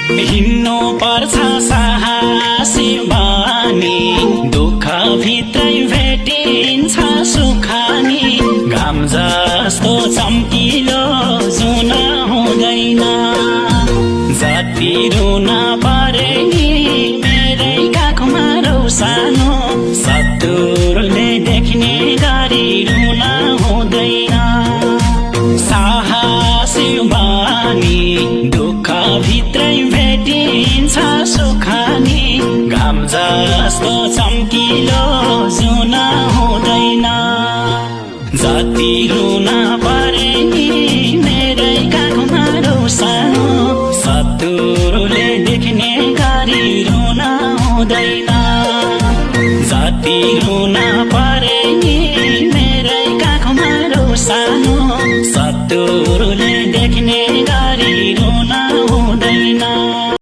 हिँड्नु पर्छ साहसी बानी, दुःख भित्रै भेटिन्छ सुखानी। घाम जस्तो चम्किलो जुन हुँदैन, जति रुन परे नि मेरै काखमा रौसानो। शत्रुले देख्ने गरी रुन हुँदैन, साहसी बानी, दुःख भित्रै भेटिन्छ सुखानी। घाम जस्तो चम्किलो जुन हुँदैन, जति रुन परे नि मेरै काखमा रौसानो। शत्रुले देख्ने गरी रुन हुँदैन, जति रुन परे नि मेरै काखमा रौसानो। शत्रुले देख्ने गरी रुन हुँदैन।